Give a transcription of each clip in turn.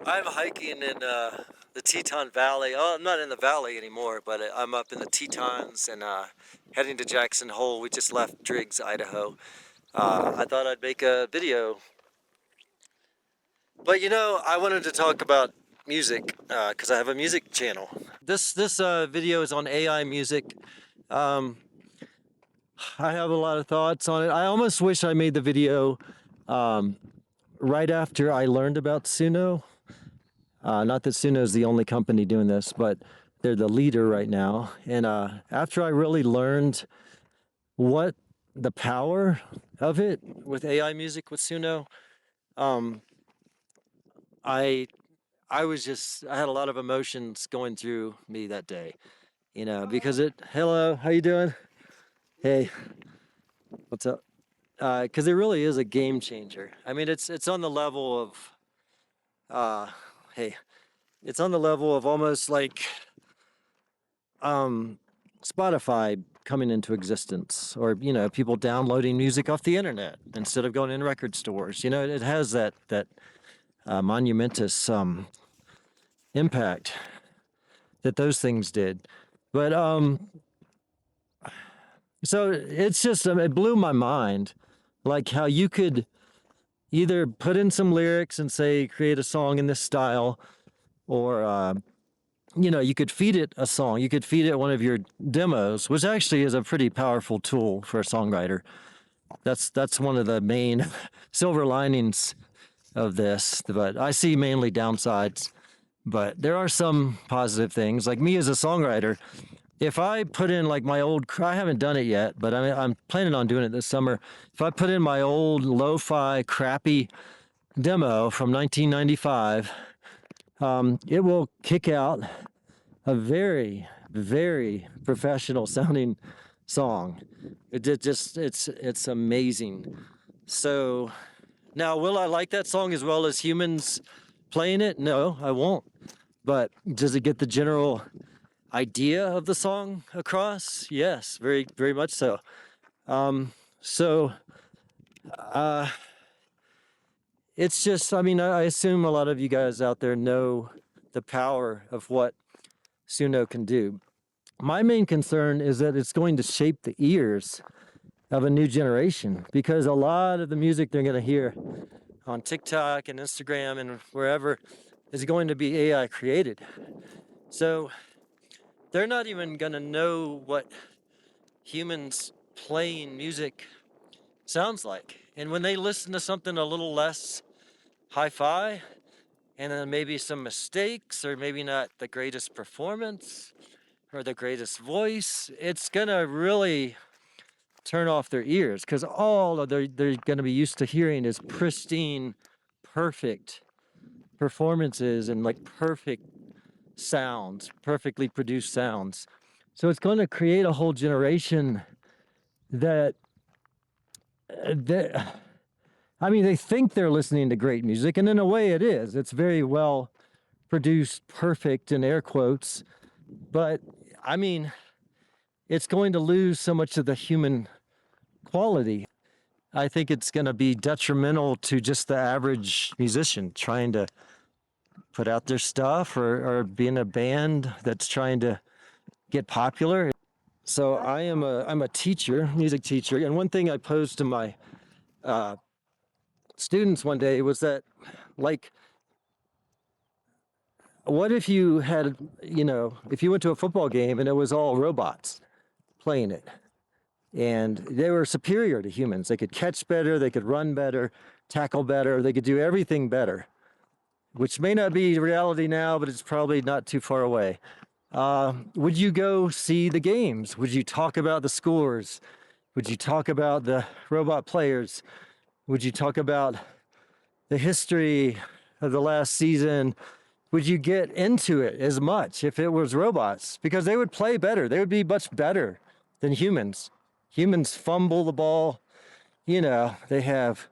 I'm hiking in the Teton Valley. Oh, I'm not in the valley anymore, but I'm up in the Tetons and heading to Jackson Hole. We just left Driggs, Idaho. I thought I'd make a video, but I wanted to talk about music because I have a music channel. This video is on AI music. Um, I have a lot of thoughts on it. I almost wish I made the video right after I learned about Suno. Not that Suno is the only company doing this, but they're the leader right now. And after I really learned what the power of it with AI music with Suno, um, I I had a lot of emotions going through me that day, because hello, how you doing? Hey, what's up? Because it really is a game changer. I mean, it's on the level of, uh, hey, it's on the level of almost like um, Spotify coming into existence, or people downloading music off the internet instead of going in record stores. It has that monumentous impact that those things did. But so it's just it blew my mind, like how you could either put in some lyrics and say create a song in this style, or you could feed it a song. You could feed it one of your demos, which actually is a pretty powerful tool for a songwriter. That's one of the main silver linings of this, but I see mainly downsides. But there are some positive things. Like me as a songwriter, if I put in like my old, I haven't done it yet, but I'm planning on doing it this summer. If I put in my old lo-fi crappy demo from 1995, it will kick out a very, very professional sounding song. It's amazing. So now, will I like that song as well as humans playing it? No, I won't. But does it get the general idea of the song across? Yes, very, very much so. So it's just, I mean, I assume a lot of you guys out there know the power of what Suno can do. My main concern is that it's going to shape the ears of a new generation, because a lot of the music they're going to hear on TikTok and Instagram and wherever is going to be AI created. So they're not even going to know what humans playing music sounds like. And when they listen to something a little less hi-fi, and then maybe some mistakes, or maybe not the greatest performance or the greatest voice, it's gonna really turn off their ears, because all of they're gonna be used to hearing is pristine, perfect performances and like perfect sounds, perfectly produced sounds. So it's going to create a whole generation that that I mean, they think they're listening to great music, and in a way it is. It's very well produced, perfect in air quotes, but I mean, it's going to lose so much of the human quality. I think it's going to be detrimental to just the average musician trying to put out their stuff, or be in a band that's trying to get popular. So I'm a teacher, music teacher, and one thing I posed to my students one day was that, like, what if you had, if you went to a football game and it was all robots playing it, and they were superior to humans? They could catch better, they could run better, tackle better, they could do everything better, which may not be reality now, but it's probably not too far away. Would you go see the games? Would you talk about the scores? Would you talk about the robot players? Would you talk about the history of the last season? Would you get into it as much if it was robots? Because they would play better. They would be much better than humans. Humans fumble the ball. They have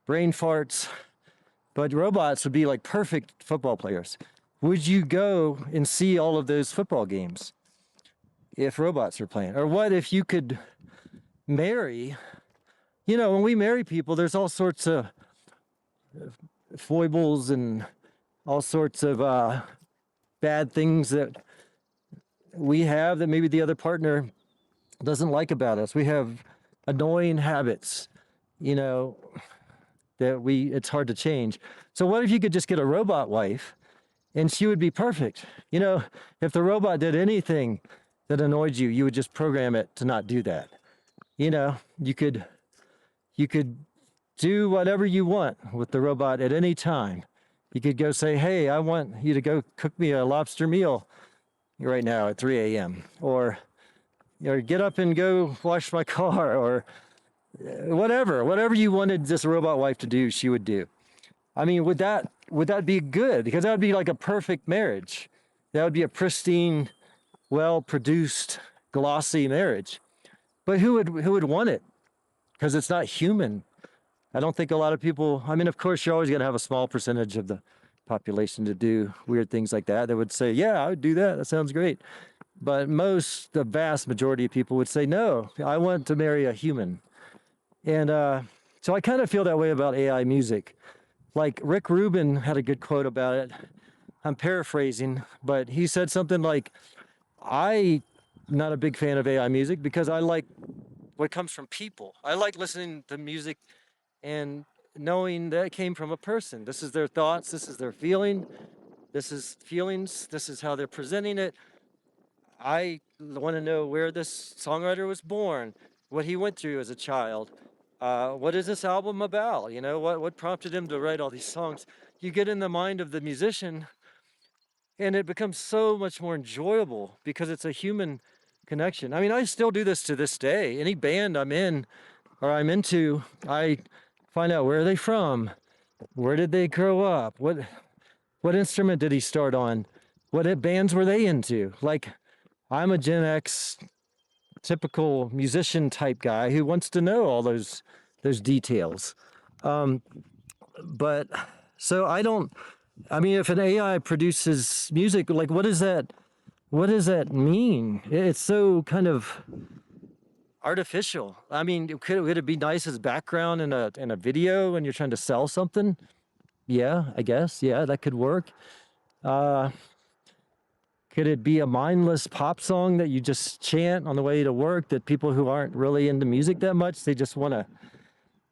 brain farts. But robots would be like perfect football players. Would you go and see all of those football games if robots were playing? Or what if you could marry, when we marry people, there's all sorts of foibles and all sorts of bad things that we have that maybe the other partner doesn't like about us. We have annoying habits, you know, that it's hard to change. So what if you could just get a robot wife and she would be perfect? You know, if the robot did anything that annoyed you, you would just program it to not do that. You know, you could do whatever you want with the robot at any time. You could go say, "Hey, I want you to go cook me a lobster meal right now at 3 a.m." or get up and go wash my car, or whatever you wanted this robot wife to do, she would do. I mean, would that be good? Because that would be like a perfect marriage. That would be a pristine, well-produced, glossy marriage. But who would want it? Because it's not human. I don't think a lot of people. I mean, of course, you're always going to have a small percentage of the population to do weird things like that. That would say, "Yeah, I would do that. That sounds great." But the vast majority of people would say, "No, I want to marry a human." And so I kind of feel that way about AI music. Like Rick Rubin had a good quote about it. I'm paraphrasing, but he said something like, "I'm not a big fan of AI music because I like what comes from people. I like listening to music and knowing that it came from a person. This is their thoughts, this is their feelings, this is how they're presenting it. I want to know where this songwriter was born, what he went through as a child. What is this album about? You know, what prompted him to write all these songs?" You get in the mind of the musician, and it becomes so much more enjoyable because it's a human connection. I mean, I still do this to this day. Any band I'm in or I'm into, I find out where are they from, where did they grow up, what instrument did he start on, what bands were they into. Like, I'm a Gen X typical musician type guy who wants to know all those details. But so I don't. I mean, if an AI produces music, like what does that mean? It's so kind of artificial. I mean, would it be nice as background in a video when you're trying to sell something? Yeah, I guess. Yeah, that could work. Uh, could it be a mindless pop song that you just chant on the way to work, that people who aren't really into music that much, they just want to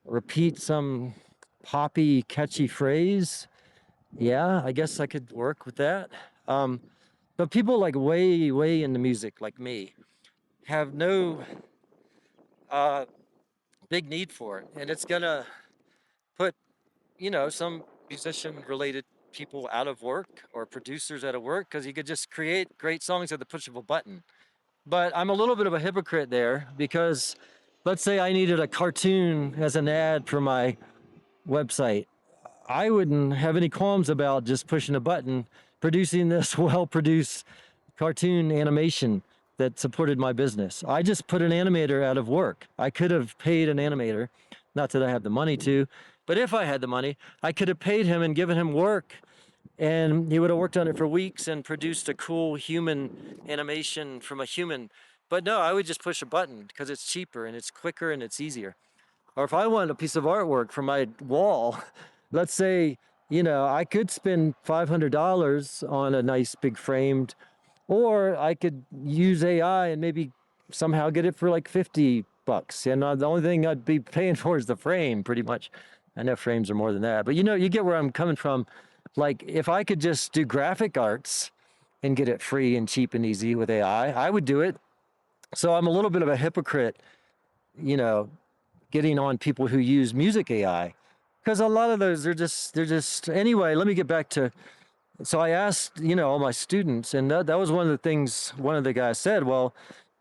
repeat some poppy, catchy phrase? Yeah, I guess I could work with that. But people like way, way into music, like me, have no uh, big need for it. And it's going to put, some musician related people out of work, or producers out of work, because you could just create great songs at the push of a button. But I'm a little bit of a hypocrite there, because let's say I needed a cartoon as an ad for my website. I wouldn't have any qualms about just pushing a button, producing this well-produced cartoon animation that supported my business. I just put an animator out of work. I could have paid an animator, not that I have the money to, but if I had the money, I could have paid him and given him work, and he would have worked on it for weeks and produced a cool human animation from a human. But no, I would just push a button because it's cheaper and it's quicker and it's easier. Or if I wanted a piece of artwork for my wall, let's say, I could spend $500 on a nice big framed, or I could use AI and maybe somehow get it for like $50. And the only thing I'd be paying for is the frame, pretty much. I know frames are more than that, but you get where I'm coming from. Like, if I could just do graphic arts and get it free and cheap and easy with AI, I would do it. So I'm a little bit of a hypocrite, getting on people who use music AI, because a lot of those they're just anyway. Let me get back to. So I asked, all my students, and that was one of the things one of the guys said. Well,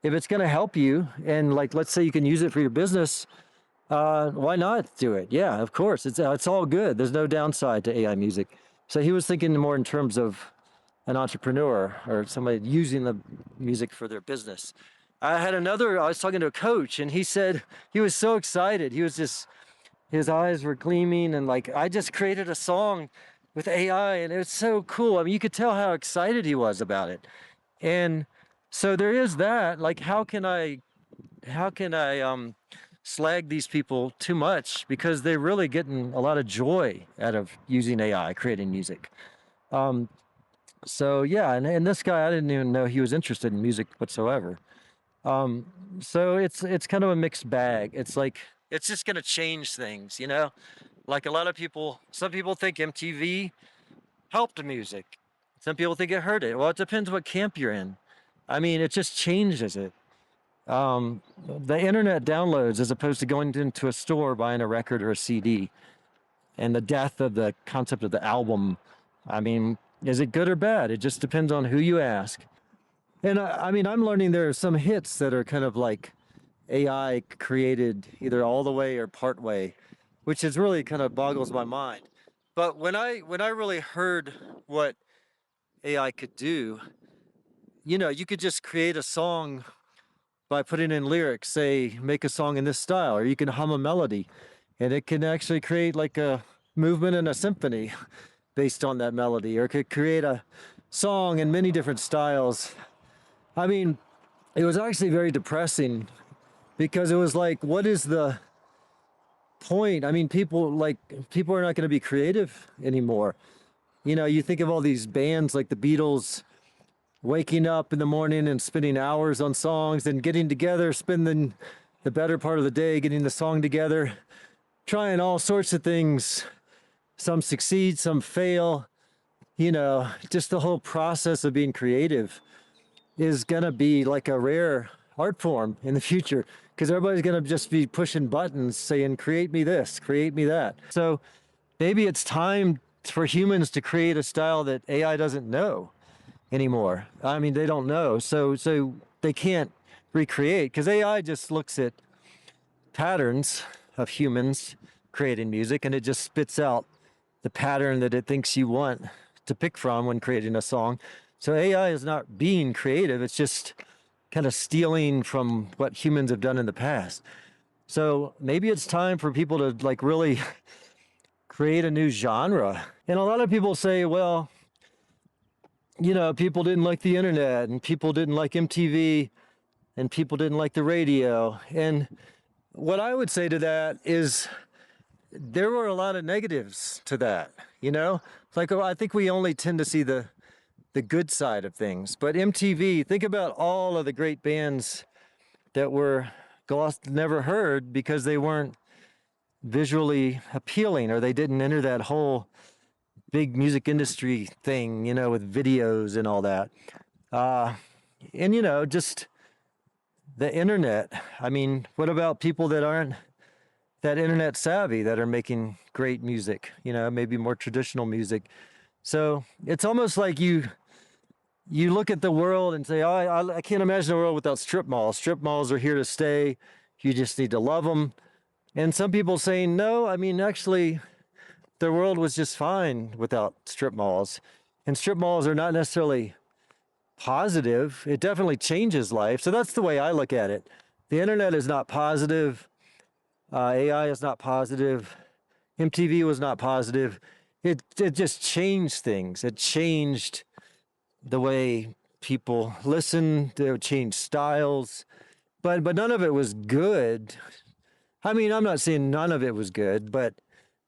if it's going to help you, and like, let's say you can use it for your business, why not do it? Yeah, of course. It's all good. There's no downside to AI music. So he was thinking more in terms of an entrepreneur or somebody using the music for their business. I was talking to a coach, and he said he was so excited. His eyes were gleaming, and like, I just created a song with AI, and it was so cool. I mean, you could tell how excited he was about it. And so there is that. Like, how can I slag these people too much, because they're really getting a lot of joy out of using AI creating music. So yeah, and this guy, I didn't even know he was interested in music whatsoever. Um, so it's kind of a mixed bag. It's like it's just gonna change things, you know? Like a lot of people, some people think MTV helped music. Some people think it hurt it. Well, it depends what camp you're in. I mean, it just changes it. The internet downloads as opposed to going into a store buying a record or a CD, and the death of the concept of the album. I mean, is it good or bad? It just depends on who you ask. And I mean, I'm learning there are some hits that are kind of like AI created either all the way or part way, which is really kind of boggles my mind. But when I really heard what AI could do, you know, you could just create a song by putting in lyrics, say, make a song in this style, or you can hum a melody, and it can actually create like a movement and a symphony based on that melody, or it could create a song in many different styles. I mean, it was actually very depressing because it was like, what is the point? I mean, people are not going to be creative anymore. You know, you think of all these bands like the Beatles waking up in the morning and spending hours on songs and getting together, spending the better part of the day getting the song together, trying all sorts of things. Some succeed, some fail. You know, just the whole process of being creative is going to be like a rare art form in the future because everybody's going to just be pushing buttons saying, create me this, create me that. So maybe it's time for humans to create a style that AI doesn't know anymore. I mean, they don't know. So they can't recreate because AI just looks at patterns of humans creating music and it just spits out the pattern that it thinks you want to pick from when creating a song. So AI is not being creative, it's just kind of stealing from what humans have done in the past. So maybe it's time for people to like really create a new genre. And a lot of people say, well, you know, people didn't like the internet and people didn't like MTV and people didn't like the radio. And what I would say to that is there were a lot of negatives to that, you know? Like, I think we only tend to see the good side of things. But MTV, think about all of the great bands that were never heard because they weren't visually appealing or they didn't enter that whole big music industry thing, you know, with videos and all that. And, you know, just the internet. I mean, what about people that aren't that internet savvy that are making great music, you know, maybe more traditional music? So it's almost like you look at the world and say, oh, I can't imagine a world without strip malls. Strip malls are here to stay. You just need to love them. And some people saying, no, I mean, actually, the world was just fine without strip malls. And strip malls are not necessarily positive. It definitely changes life. So that's the way I look at it. The internet is not positive. AI is not positive. MTV was not positive. It just changed things. It changed the way people listen. It changed styles. But none of it was good. I mean, I'm not saying none of it was good, but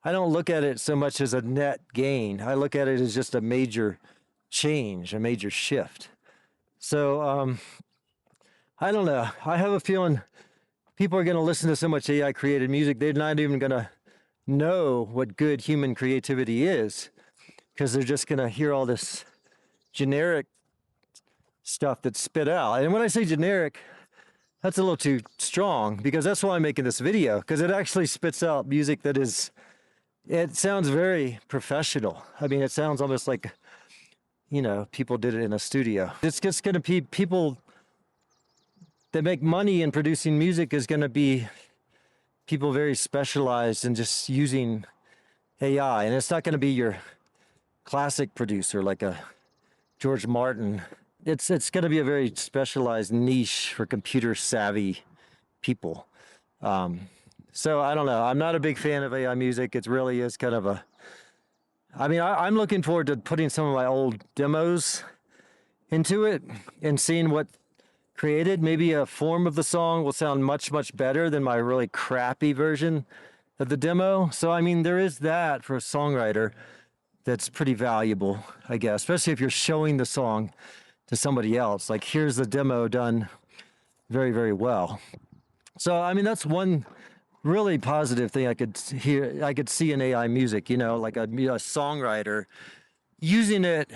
I don't look at it so much as a net gain. I look at it as just a major change, a major shift. So I don't know. I have a feeling people are going to listen to so much AI created music, they're not even going to know what good human creativity is because they're just going to hear all this generic stuff that's spit out. And when I say generic, that's a little too strong because that's why I'm making this video, because it actually spits out music that is, it sounds very professional. I mean, it sounds almost like, you know, people did it in a studio. It's just going to be people that make money in producing music is going to be people very specialized in just using AI. And it's not going to be your classic producer like a George Martin. It's going to be a very specialized niche for computer savvy people. So I don't know. I'm not a big fan of AI music. It really is kind of a, I mean, I'm looking forward to putting some of my old demos into it and seeing what created. Maybe a form of the song will sound much, much better than my really crappy version of the demo. So, I mean, there is that for a songwriter. that's pretty valuable, I guess, especially if you're showing the song to somebody else. Like, here's the demo done very, very well. So, I mean, that's one really positive thing I could see in AI music, like a songwriter using it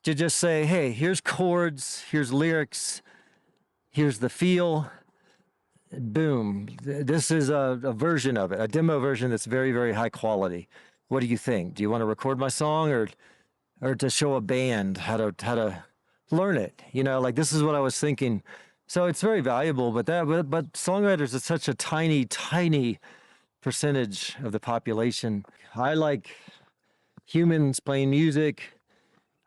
to just say, hey, here's chords, here's lyrics, here's the feel. Boom. This is a version of it, a demo version that's very, very high quality. What do you think? Do you want to record my song or to show a band how to learn it? Like, this is what I was thinking. So it's very valuable, but songwriters is such a tiny, tiny percentage of the population. I like humans playing music.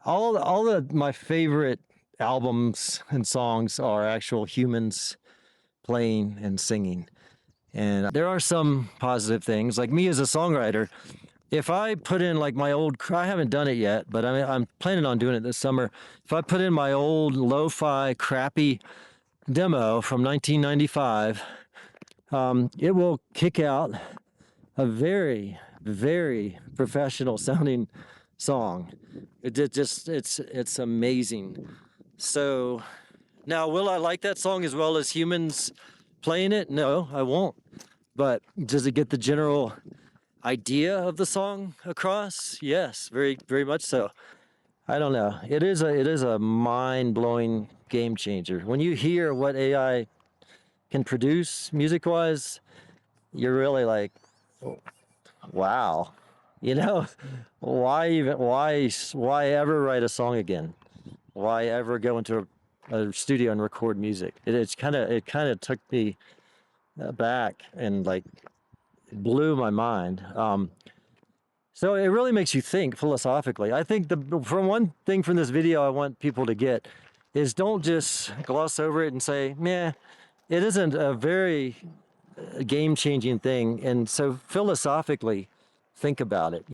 All of my favorite albums and songs are actual humans playing and singing. And there are some positive things, like me as a songwriter. If I put in like my old, I haven't done it yet, but I'm planning on doing it this summer. If I put in my old lo-fi crappy demo from 1995, it will kick out a very, very professional sounding song. It's amazing. So now, will I like that song as well as humans playing it? No, I won't. But does it get the general idea of the song across? Yes, very, very much so. I don't know. It is a mind-blowing game changer. When you hear what AI can produce music-wise, you're really like, wow. Why ever write a song again? Why ever go into a studio and record music? It kind of took me back and like blew my mind. So it really makes you think philosophically. I think from one thing from this video I want people to get is, don't just gloss over it and say, meh, it isn't a very game-changing thing. And so philosophically think about it.